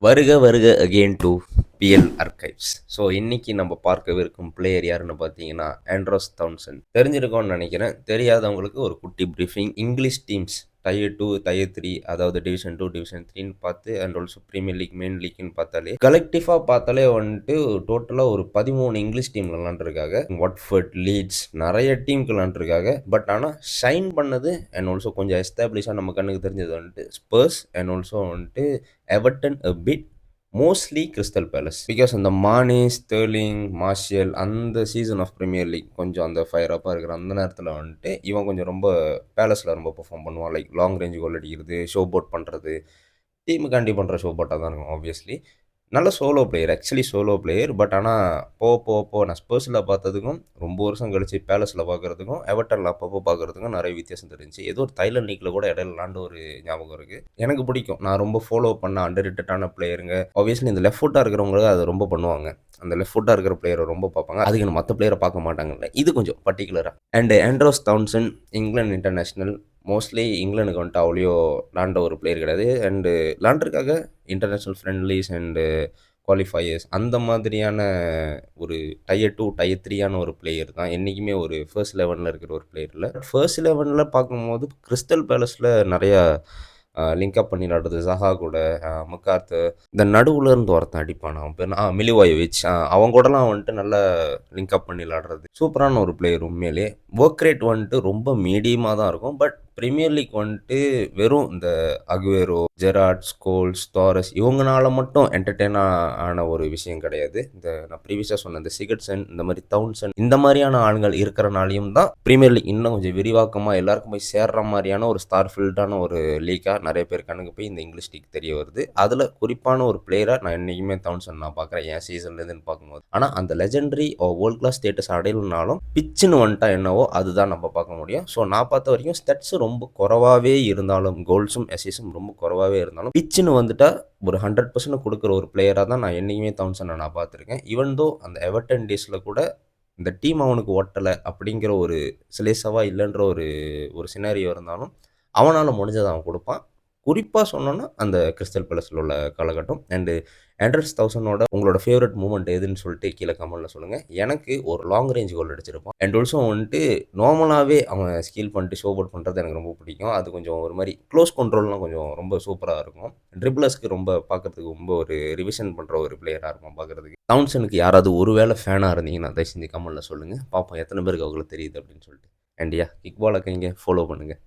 வருக வருக again to PL archives. So இன்னைக்கு நம்ம பார்க்கவிருக்கும் பிளேயர் யாருன்னு பார்த்தீங்கன்னா ஆண்ட்ரோஸ் தவுன்சன். தெரிஞ்சிருக்கோன்னு நினைக்கிறேன். தெரியாதவங்களுக்கு ஒரு குட்டி briefing. English teams tier 2 tier 3, அதாவது டிவிஷன் 2 டிவிஷன் 3ன்னு பார்த்து and also Premier League main லீக்னு பார்த்தாலே கலெக்டிவாக பார்த்தாலே வந்துட்டு டோட்டலாக ஒரு 13 இங்கிலீஷ் டீம் விளாண்டுருக்காங்க. வாட்ஃபோர்ட், லீட்ஸ் நிறைய டீமுக்கு விளாண்டுருக்காங்க. பட் ஆனால் ஷைன் பண்ணது அண்ட் ஆல்சோ கொஞ்சம் எஸ்டாப்ளிஷாக நம்ம கண்ணுக்கு தெரிஞ்சது வந்துட்டு ஸ்பர்ஸ் அண்ட் ஆல்சோ வந்துட்டு Everton a bit, mostly Crystal Palace. Because அந்த மானே, ஸ்டெர்லிங், மார்ஷியல் அந்த சீசன் ஆஃப் பிரீமியர் லீக் கொஞ்சம் அந்த ஃபயர் அப்பாக இருக்கிற அந்த நேரத்தில் வந்துட்டு இவன் கொஞ்சம் ரொம்ப பேலஸில் ரொம்ப பெர்ஃபார்ம் பண்ணுவான். லைக் லாங் ரேஞ்ச் கோல் அடிக்கிறது, ஷோ போட் பண்ணுறது, டீமுக்காண்டி பண்ணுற ஷோ போட்டாக தான் இருக்கும் ஆப்வியஸ்லி. நல்ல solo player, actually solo player. But ஆனால் போக நான் ஸ்பர்ஸில் பார்த்ததுக்கும் ரொம்ப வருஷம் கழிச்சு பேலஸில் பார்க்குறதுக்கும் எவர்டனில் அப்பப்போ பார்க்குறதுக்கும் நிறைய வித்தியாசம் தெரிஞ்சு. ஏதோ ஒரு தைலண்ட் லீக்கில் கூட இடையில விளாண்டு ஒரு ஞாபகம் இருக்குது. எனக்கு பிடிக்கும். நான் ரொம்ப ஃபாலோ பண்ண அண்டர் ரேட்டடான பிளேயருங்க. ஆப்வியஸ்லி இந்த லெஃப்ட் ஃபுட்டாக இருக்கிறவங்களுக்கு அதை ரொம்ப பண்ணுவாங்க. அந்த லெஃப்ட் ஃபுட்டாக இருக்கிற பிளேயரை ரொம்ப பார்ப்பாங்க. அதுக்கு மற்ற பிளேயரை பார்க்க மாட்டாங்கல்ல. இது கொஞ்சம் பர்டிகுலராக. And Andros Townsend England international. Mostly இங்கிலாந்துக்கு வந்துட்டு அவ்வளோ விளாண்ட ஒரு பிளேயர் கிடையாது. அண்டு விளாண்டுருக்காக இன்டர்நேஷ்னல் ஃப்ரெண்ட்லிஸ் அண்டு குவாலிஃபயர்ஸ் அந்த மாதிரியான ஒரு டயர் 2 டயர் 3 ஒரு பிளேயர் தான். என்றைக்குமே ஒரு ஃபர்ஸ்ட் 11ல் இருக்கிற ஒரு பிளேயர் இல்லை. ஃபர்ஸ்ட் 11ல் பார்க்கும்போது கிறிஸ்டல் பேலஸில் நிறையா லிங்க் அப் பண்ணி விளாடுறது. ஜஹா கூட, முக்கார்த்து, இந்த நடுவில் இருந்து ஒருத்தன் அடிப்பான், அவன் பேர் மிலிவாயோவிச், அவங்க கூடலாம் வந்துட்டு நல்லா லிங்க் அப் பண்ணி விளாடுறது. சூப்பரான ஒரு பிளேயர் உண்மையிலே. ஒர்க் ரேட் வந்துட்டு ரொம்ப மீடியமாக தான் இருக்கும். பட் பிரீமியர் லீக் வந்துட்டு வெறும் இந்த அகுவேரோ, ஜெராட், ஸ்கோல்ஸ், தாரஸ் இவங்கனால மட்டும் என்டர்டெயின் ஆன ஒரு விஷயம் கிடையாது. இந்த நான் ப்ரீவியஸாக சொன்ன இந்த சிகட்சன், இந்த மாதிரி தவுன்சன், இந்த மாதிரியான ஆளுங்கள் இருக்கிறனாலையும் தான் பிரீமியர் லீக் இன்னும் கொஞ்சம் விரிவாக்கமாக எல்லாருக்கும் போய் சேர்ற மாதிரியான ஒரு ஸ்டார் ஃபில்டான ஒரு லீக்காக நிறைய பேர் கண்ணுக்கு போய் இந்த இங்கிலீஷ் லீக் தெரிய வருது. அதில் குறிப்பான ஒரு பிளேயராக நான் என்றைக்குமே தவுன்சன் நான் பார்க்குறேன், என் சீசன்லேருந்துன்னு பார்க்கும்போது. ஆனால் அந்த லெஜெண்டரி வேர்ல்ட் கிளாஸ் ஸ்டேட்டஸ் அடையலனாலும் பிச்சுன்னு வந்துட்டா என்னவோ அதுதான் நம்ம பார்க்க முடியும். ஸோ நான் பார்த்த வரைக்கும் ஸ்டட்ஸ் ரொம்ப குறைவாகவே இருந்தாலும், கோல்ஸும் அசிஸ்டும் ரொம்ப குறைவாகவே இருந்தாலும், பிச்சுன்னு வந்துட்டா ஒரு 100% கொடுக்குற ஒரு பிளேயராக தான் நான் என்றைக்குமே தவுன்சனை நான் பார்த்துருக்கேன். ஈவன் தோ அந்த எவர்டன் டேஸில் கூட இந்த டீம் அவனுக்கு ஒட்டலை அப்படிங்கிற ஒரு சிலேசவா இல்லைன்ற ஒரு ஒரு சினாரியோ இருந்தாலும் அவனால் முடிஞ்சதை அவன் கொடுப்பான். குறிப்பாக சொன்னோன்னா அந்த கிறிஸ்டல் பேலஸில் உள்ள காலகட்டம். அண்டு ஆண்ட்ரஸ் தௌசண்டோட உங்களோட ஃபேவரட் மூமெண்ட் எதுன்னு சொல்லிட்டு கீழே கமெண்ட்டில் சொல்லுங்கள். எனக்கு ஒரு லாங் ரேஞ்ச் கோல் அடிச்சிருப்பான். அண்ட் ஆல்சோ வந்துட்டு நார்மலாகவே அவன் ஸ்கில் பண்ணிட்டு ஷோ அவுட் பண்ணுறது எனக்கு ரொம்ப பிடிக்கும். அது கொஞ்சம் ஒரு மாதிரி க்ளோஸ் கண்ட்ரோல்லாம் கொஞ்சம் ரொம்ப சூப்பராக இருக்கும். ட்ரிபிளர்ஸ்க்கு ரொம்ப பார்க்குறதுக்கு ரொம்ப ஒரு ரிவிஷன் பண்ணுற ஒரு பிளேயராக இருக்கும் பார்க்குறதுக்கு. தவுன்சனுக்கு யாராவது ஒரு வேளை ஃபேனாக இருந்தீங்கன்னா தயவு செஞ்சு கமெண்ட்டில் சொல்லுங்கள். பார்ப்போம் எத்தனை பேருக்கு அவங்களுக்கு தெரியுது அப்படின்னு சொல்லிட்டு. அண்டியா கிக் பாலை கைங்க ஃபாலோ பண்ணுங்கள்.